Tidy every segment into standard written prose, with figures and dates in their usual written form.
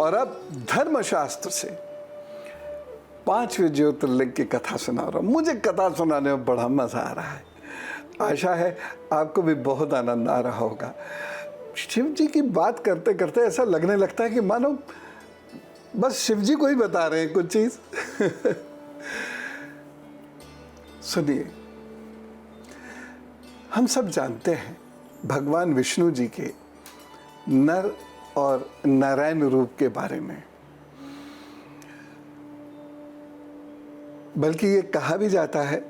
और अब धर्मशास्त्र से 5वें ज्योतिर्लिंग की कथा सुना रहा हूँ। मुझे कथा सुनाने में बड़ा मज़ा आ रहा है। आशा है आपको भी बहुत आनंद आ रहा होगा। शिव जी की बात करते करते ऐसा लगने लगता है कि मानो बस शिव जी को ही बता रहे हैं कुछ चीज़। सुनिए, हम सब जानते हैं भगवान विष्णु जी के नर और नारायण रूप के बारे में। बल्कि ये कहा भी जाता है,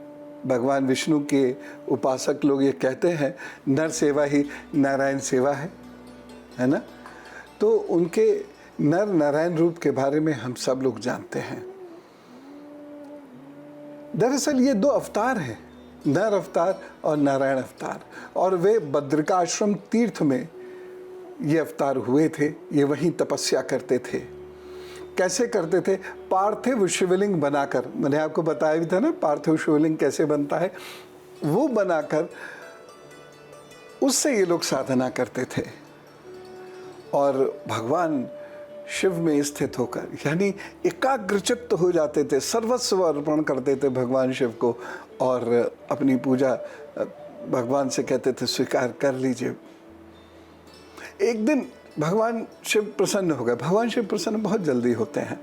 भगवान विष्णु के उपासक लोग ये कहते हैं, नर सेवा ही नारायण सेवा है ना। तो उनके नर नारायण रूप के बारे में हम सब लोग जानते हैं। दरअसल ये 2 अवतार हैं, नर अवतार और नारायण अवतार, और वे बद्रिकाश्रम तीर्थ में ये अवतार हुए थे। ये वहीं तपस्या करते थे। कैसे करते थे? पार्थिव शिवलिंग बनाकर, मैंने आपको बताया भी था ना पार्थिव शिवलिंग कैसे बनता है, वो बनाकर उससे ये लोग साधना करते थे और भगवान शिव में स्थित होकर, यानी एकाग्रचित्त हो जाते थे, सर्वस्व अर्पण करते थे भगवान शिव को और अपनी पूजा भगवान से कहते थे स्वीकार कर लीजिए। एक दिन भगवान शिव प्रसन्न हो गए। भगवान शिव प्रसन्न बहुत जल्दी होते हैं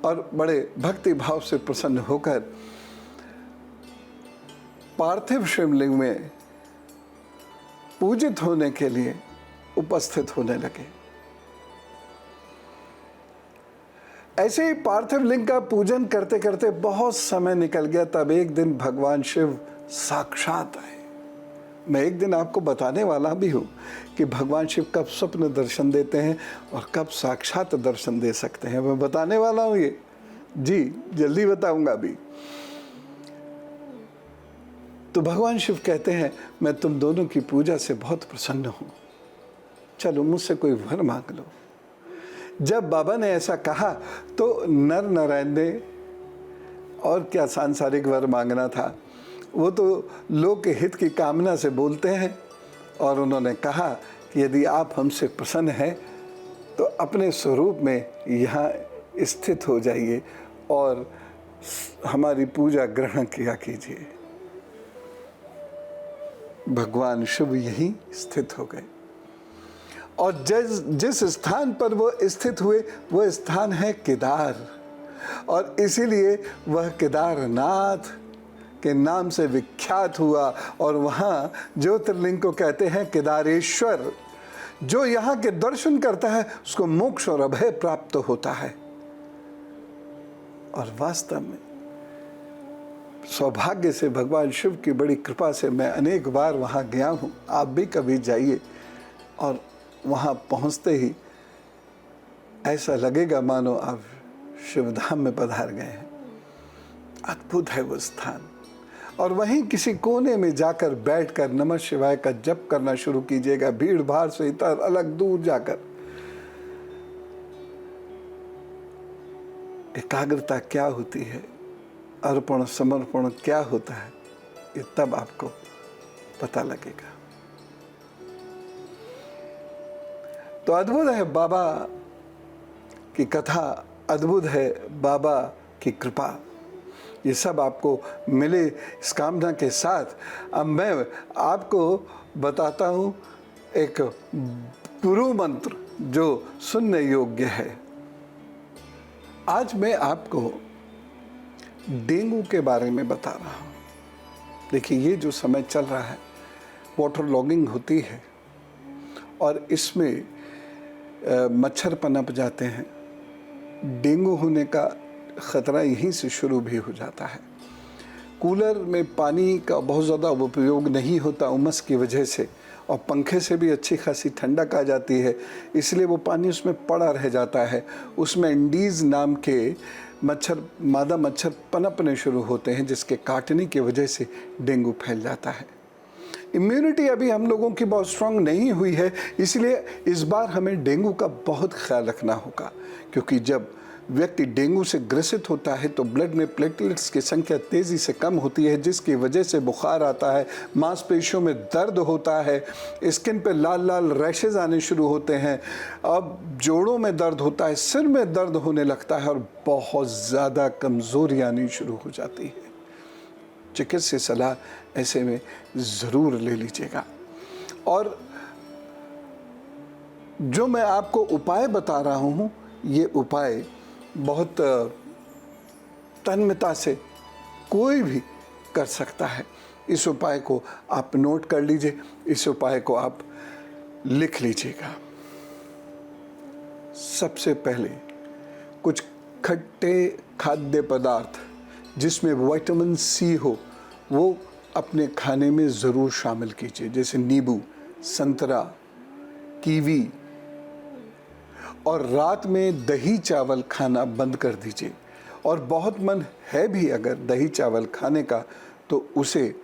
और बड़े भक्ति भाव से प्रसन्न होकर पार्थिव शिवलिंग में पूजित होने के लिए उपस्थित होने लगे। ऐसे ही पार्थिव लिंग का पूजन करते करते बहुत समय निकल गया। तब एक दिन भगवान शिव साक्षात आए। मैं एक दिन आपको बताने वाला भी हूँ कि भगवान शिव कब स्वप्न दर्शन देते हैं और कब साक्षात दर्शन दे सकते हैं। मैं बताने वाला हूँ ये, जी जल्दी बताऊंगा अभी। तो भगवान शिव कहते हैं, मैं तुम दोनों की पूजा से बहुत प्रसन्न हूँ, चलो मुझसे कोई वर मांग लो। जब बाबा ने ऐसा कहा तो नर नारायण ने, और क्या सांसारिक वर मांगना था, वो तो लोक हित की कामना से बोलते हैं। और उन्होंने कहा कि यदि आप हमसे प्रसन्न हैं तो अपने स्वरूप में यहाँ स्थित हो जाइए और हमारी पूजा ग्रहण किया कीजिए। भगवान शिव यहीं स्थित हो गए और जिस स्थान पर वो स्थित हुए वो स्थान है केदार, और इसीलिए वह केदारनाथ के नाम से विख्यात हुआ। और वहाँ ज्योतिर्लिंग को कहते हैं केदारेश्वर। जो यहाँ के दर्शन करता है उसको मोक्ष और अभय प्राप्त होता है। और वास्तव में सौभाग्य से भगवान शिव की बड़ी कृपा से मैं अनेक बार वहाँ गया हूँ। आप भी कभी जाइए और वहाँ पहुँचते ही ऐसा लगेगा मानो आप शिवधाम में पधार गए हैं। अद्भुत है वो स्थान। और वहीं किसी कोने में जाकर बैठकर नमः शिवाय का जप करना शुरू कीजिएगा, भीड़ भाड़ से इधर अलग दूर जाकर। एकाग्रता क्या होती है, अर्पण समर्पण क्या होता है, ये तब आपको पता लगेगा। तो अद्भुत है बाबा की कथा, अद्भुत है बाबा की कृपा। ये सब आपको मिले इस कामना के साथ अब मैं आपको बताता हूँ एक गुरु मंत्र जो सुनने योग्य है। आज मैं आपको डेंगू के बारे में बता रहा हूँ। देखिए, ये जो समय चल रहा है, वाटर लॉगिंग होती है और इसमें मच्छर पनप जाते हैं। डेंगू होने का ख़तरा यहीं से शुरू भी हो जाता है। कूलर में पानी का बहुत ज़्यादा उपयोग नहीं होता उमस की वजह से, और पंखे से भी अच्छी खासी ठंडक आ जाती है, इसलिए वो पानी उसमें पड़ा रह जाता है। उसमें इंडीज़ नाम के मच्छर, मादा मच्छर पनपने शुरू होते हैं, जिसके काटने की वजह से डेंगू फैल जाता है। इम्यूनिटी अभी हम लोगों की बहुत स्ट्रांग नहीं हुई है, इसलिए इस बार हमें डेंगू का बहुत ख्याल रखना होगा, क्योंकि जब व्यक्ति डेंगू से ग्रसित होता है तो ब्लड में प्लेटलेट्स की संख्या तेज़ी से कम होती है, जिसकी वजह से बुखार आता है, मांसपेशियों में दर्द होता है, स्किन पे लाल लाल रैशेज आने शुरू होते हैं, अब जोड़ों में दर्द होता है, सिर में दर्द होने लगता है और बहुत ज़्यादा कमज़ोरी आनी शुरू हो जाती है। चिकित्सीय सलाह ऐसे में ज़रूर ले लीजिएगा। और जो मैं आपको उपाय बता रहा हूँ, ये उपाय बहुत तन्मयता से कोई भी कर सकता है। इस उपाय को आप नोट कर लीजिए, इस उपाय को आप लिख लीजिएगा। सबसे पहले कुछ खट्टे खाद्य पदार्थ जिसमें विटामिन सी हो वो अपने खाने में ज़रूर शामिल कीजिए, जैसे नींबू, संतरा, कीवी। और रात में दही चावल खाना बंद कर दीजिए। और बहुत मन है भी अगर दही चावल खाने का तो उसे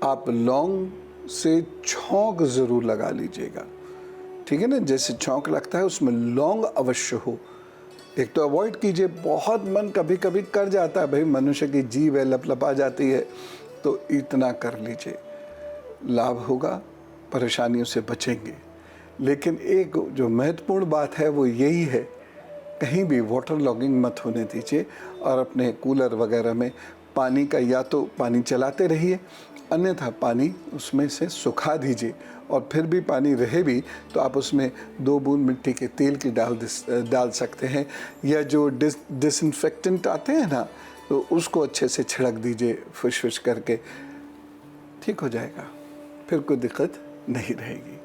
आप लौंग से छौंक ज़रूर लगा लीजिएगा, ठीक है ना। जैसे छौंक लगता है उसमें लौंग अवश्य हो। एक तो अवॉइड कीजिए, बहुत मन कभी कभी कर जाता है, भाई मनुष्य की जीभ है, लपलपा जाती है, तो इतना कर लीजिए, लाभ होगा, परेशानियों से बचेंगे। लेकिन एक जो महत्वपूर्ण बात है वो यही है, कहीं भी वाटर लॉगिंग मत होने दीजिए और अपने कूलर वगैरह में पानी का या तो पानी चलाते रहिए, अन्यथा पानी उसमें से सुखा दीजिए। और फिर भी पानी रहे भी तो आप उसमें 2 बूंद मिट्टी के तेल की डाल सकते हैं, या जो डिसइंफेक्टेंट आते हैं ना, तो उसको अच्छे से छिड़क दीजिए फुश करके, ठीक हो जाएगा, फिर कोई दिक्कत नहीं रहेगी।